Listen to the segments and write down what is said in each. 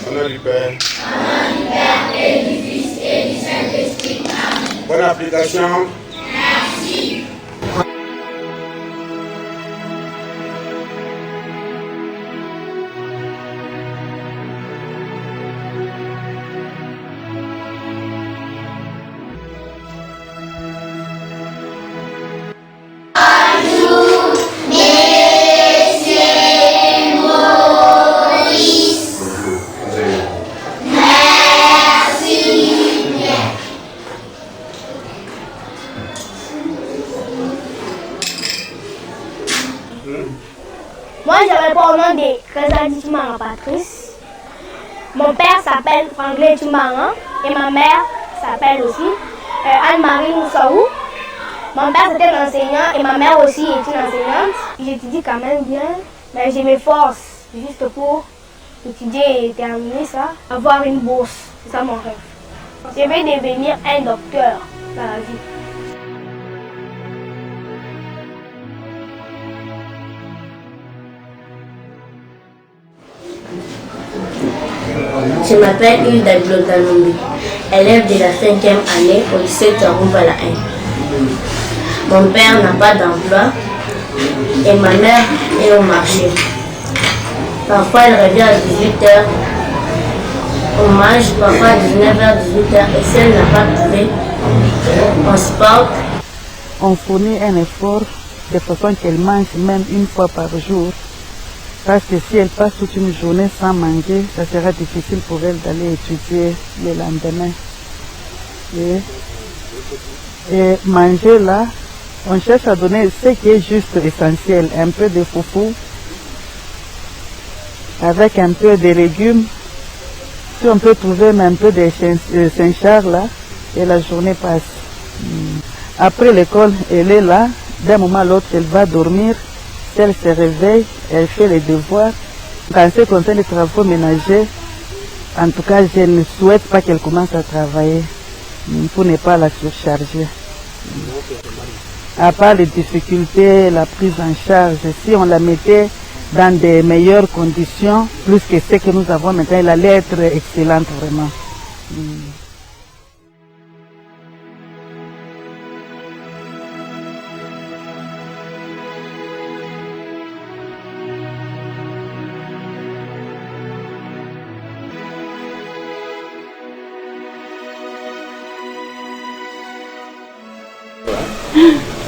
Au nom du Père et du Fils et du Saint-Esprit. Bonne application. Merci. Moi, je réponds au nom de Kazadi Tumara Patrice. Mon père s'appelle Franklin Tumara et ma mère s'appelle aussi Anne-Marie Moussaou. Mon père c'était un enseignant et ma mère aussi est une enseignante. J'étudie quand même bien, mais je m'efforce juste pour étudier et terminer ça, avoir une bourse. C'est ça mon rêve. Je vais devenir un docteur dans la vie. Je m'appelle Hilda Blotanombi, élève de la 5e année au lycée Tarouba la 1. Mon père n'a pas d'emploi et ma mère est au marché. Parfois elle revient à 18h, on mange parfois à 19h, 18h et si elle n'a pas trouvé, on se porte. On fournit un effort de façon qu'elle mange même une fois par jour. Parce que si elle passe toute une journée sans manger, ça sera difficile pour elle d'aller étudier le lendemain. Et manger là, on cherche à donner ce qui est juste essentiel, un peu de foufou, avec un peu de légumes. Si on peut trouver un peu de Saint-Charles là, et la journée passe. Après l'école, elle est là, d'un moment à l'autre, elle va dormir. Si elle se réveille, elle fait les devoirs. En ce qui concerne les travaux ménagers, en tout cas, je ne souhaite pas qu'elle commence à travailler pour ne pas la surcharger. À part les difficultés, la prise en charge, si on la mettait dans des meilleures conditions, plus que ce que nous avons maintenant, elle allait être excellente vraiment.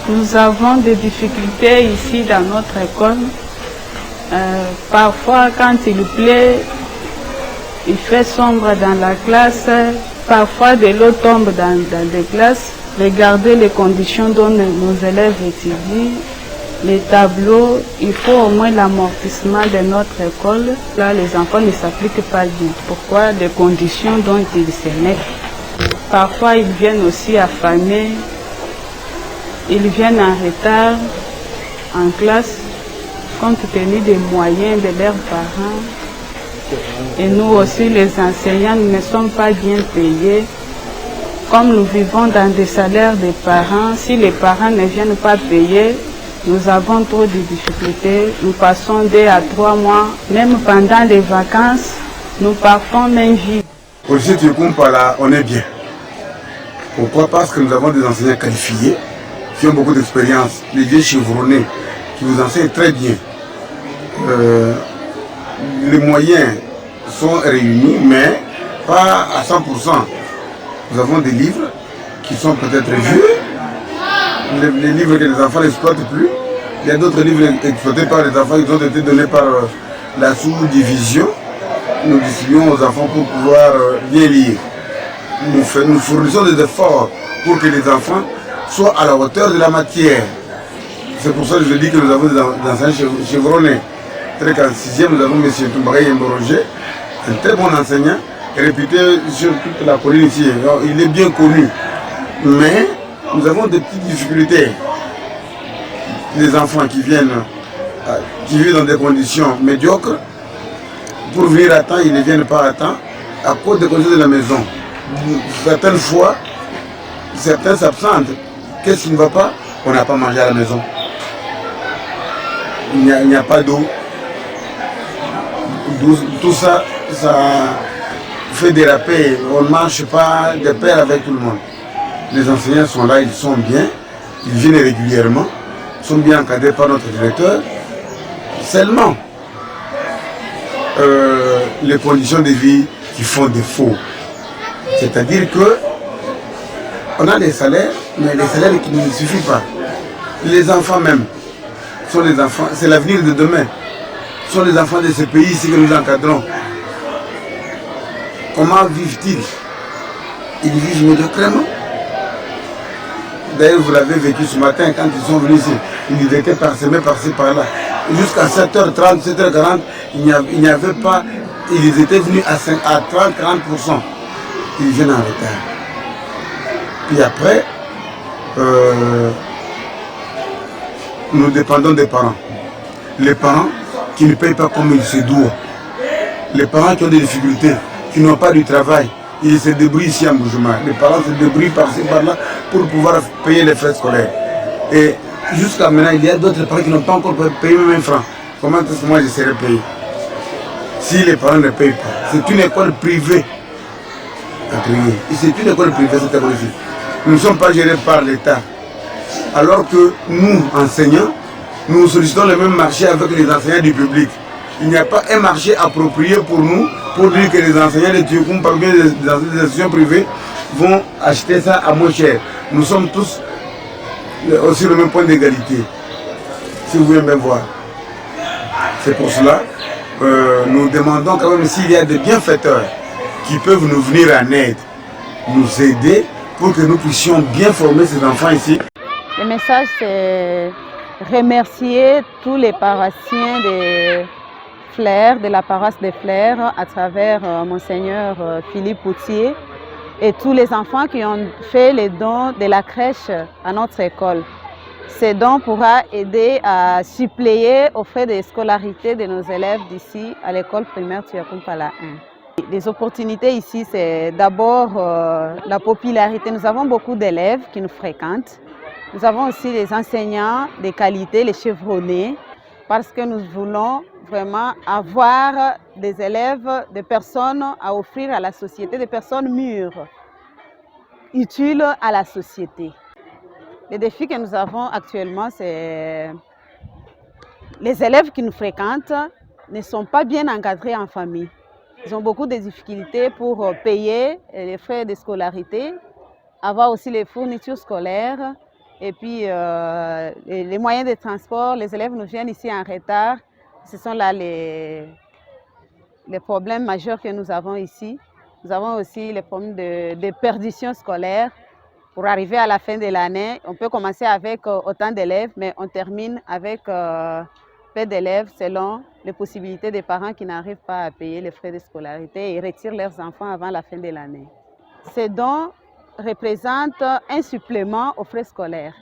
Nous avons des difficultés ici dans notre école. Parfois, quand il pleut, il fait sombre dans la classe. Parfois, de l'eau tombe dans les classes. Regardez les conditions dont nos élèves étudient. Les tableaux, il faut au moins l'amortissement de notre école. Là, les enfants ne s'appliquent pas bien. Pourquoi? Les conditions dont ils se mettent. Parfois, ils viennent aussi affamés. Ils viennent en retard en classe compte tenu des moyens de leurs parents. Et nous aussi, les enseignants, ne sommes pas bien payés. Comme nous vivons dans des salaires des parents, si les parents ne viennent pas payer, nous avons trop de difficultés. Nous passons 2 à 3 mois, même pendant les vacances, nous partons main vide. Au lycée Tukumpa, là, on est bien. Pourquoi? Parce que nous avons des enseignants qualifiés, qui ont beaucoup d'expérience, les vieux chevronnés, qui vous enseignent très bien. Les moyens sont réunis, mais pas à 100%. Nous avons des livres qui sont peut-être vieux, les livres que les enfants n'exploitent plus. Il y a d'autres livres exploités par les enfants qui ont été donnés par la sous-division. Nous distribuons aux enfants pour pouvoir bien lire. Nous fournissons des efforts pour que les enfants soient à la hauteur de la matière. C'est pour ça que je dis que nous avons des enseignants chevronnés. En 6e, nous avons M. Toumbaraï Mboroger, un très bon enseignant, réputé sur toute la colline ici. Il est bien connu. Mais nous avons des petites difficultés. Les enfants qui viennent, qui vivent dans des conditions médiocres, pour venir à temps, ils ne viennent pas à temps à cause des conditions de la maison. Certaines fois, certains s'absentent. Qu'est-ce qui ne va pas? On n'a pas mangé à la maison. il n'y a pas d'eau. Tout ça, ça fait déraper. On ne marche pas de pair avec tout le monde. Les enseignants sont là, ils sont bien, ils viennent régulièrement, sont bien encadrés par notre directeur. Seulement, les conditions de vie qui font défaut. C'est-à-dire que on a des salaires, mais les salaires qui ne suffisent pas. Les enfants même sont les enfants, c'est l'avenir de demain. Ce sont les enfants de ce pays ici que nous encadrons. Comment vivent-ils? Ils vivent médiocrement. D'ailleurs, vous l'avez vécu ce matin quand ils sont venus ici. Ils étaient parsemés par-ci, par-là. Jusqu'à 7h30, 7h40, il n'y avait pas. Ils étaient venus à 30-40%. Ils viennent en retard. Puis après, nous dépendons des parents. Les parents qui ne payent pas comme il se doit. Les parents qui ont des difficultés, qui n'ont pas du travail, ils se débrouillent ici en Bujumbura. Les parents se débrouillent par-ci, par-là pour pouvoir payer les frais scolaires. Et jusqu'à maintenant, il y a d'autres parents qui n'ont pas encore payé même un franc. Comment est-ce que moi je serais payé? Si les parents ne payent pas, c'est une école privée. C'est une école privée, cette école-ci. Nous ne sommes pas gérés par l'État. Alors que nous, enseignants, nous sollicitons le même marché avec les enseignants du public. Il n'y a pas un marché approprié pour nous, pour dire que les enseignants de Tiokoum, par exemple des institutions privées, vont acheter ça à moins cher. Nous sommes tous aussi le même point d'égalité, si vous voulez bien voir. C'est pour cela nous demandons quand même s'il y a des bienfaiteurs qui peuvent nous venir en aide, nous aider pour que nous puissions bien former ces enfants ici. Le message, c'est remercier tous les paroissiens de Flers, de la paroisse de Flers, à travers Monseigneur Philippe Poutier et tous les enfants qui ont fait les dons de la crèche à notre école. Ces dons pourra aider à suppléer aux frais de scolarité de nos élèves d'ici à l'école primaire Tuyakumpala 1. Les opportunités ici, c'est d'abord la popularité. Nous avons beaucoup d'élèves qui nous fréquentent. Nous avons aussi des enseignants de qualité, les chevronnés, parce que nous voulons vraiment avoir des élèves, des personnes à offrir à la société, des personnes mûres, utiles à la société. Les défis que nous avons actuellement, c'est les élèves qui nous fréquentent ne sont pas bien encadrés en famille. Ils ont beaucoup de difficultés pour payer les frais de scolarité, avoir aussi les fournitures scolaires et puis les moyens de transport. Les élèves nous viennent ici en retard. Ce sont là les problèmes majeurs que nous avons ici. Nous avons aussi les problèmes de perdition scolaire. Pour arriver à la fin de l'année, on peut commencer avec autant d'élèves, mais on termine avec peu d'élèves selon les possibilités des parents qui n'arrivent pas à payer les frais de scolarité et retirent leurs enfants avant la fin de l'année. Ces dons représentent un supplément aux frais scolaires.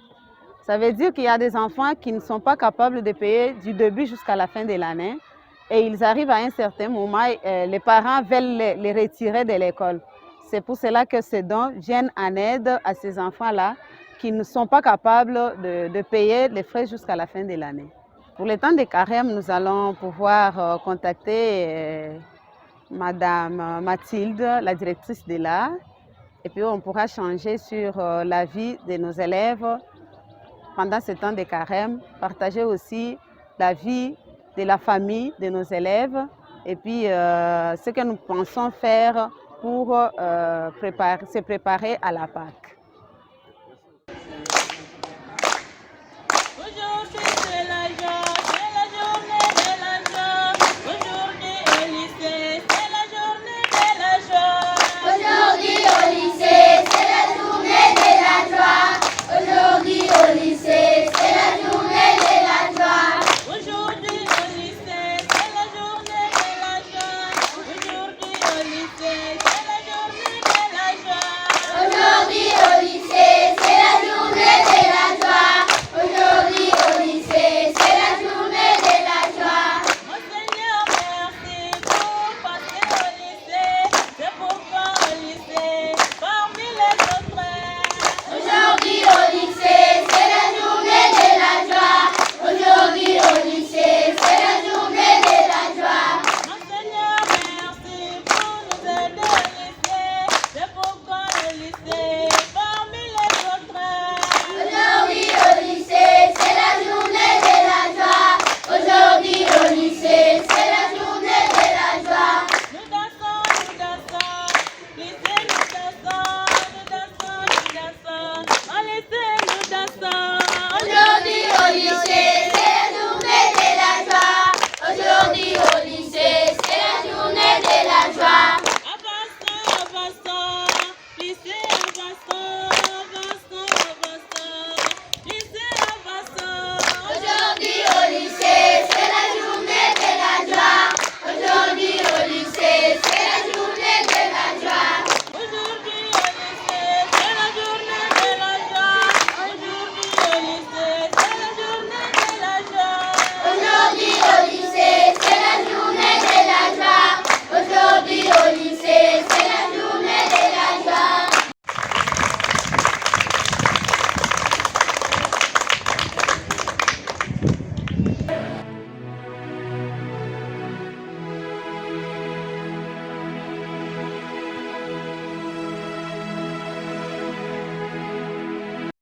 Ça veut dire qu'il y a des enfants qui ne sont pas capables de payer du début jusqu'à la fin de l'année et ils arrivent à un certain moment, les parents veulent les retirer de l'école. C'est pour cela que ces dons viennent en aide à ces enfants-là qui ne sont pas capables de payer les frais jusqu'à la fin de l'année. Pour le temps de carême, nous allons pouvoir contacter Madame Mathilde, la directrice de l'art, et puis on pourra changer sur la vie de nos élèves pendant ce temps de carême, partager aussi la vie de la famille de nos élèves et puis ce que nous pensons faire pour se préparer à la Pâque.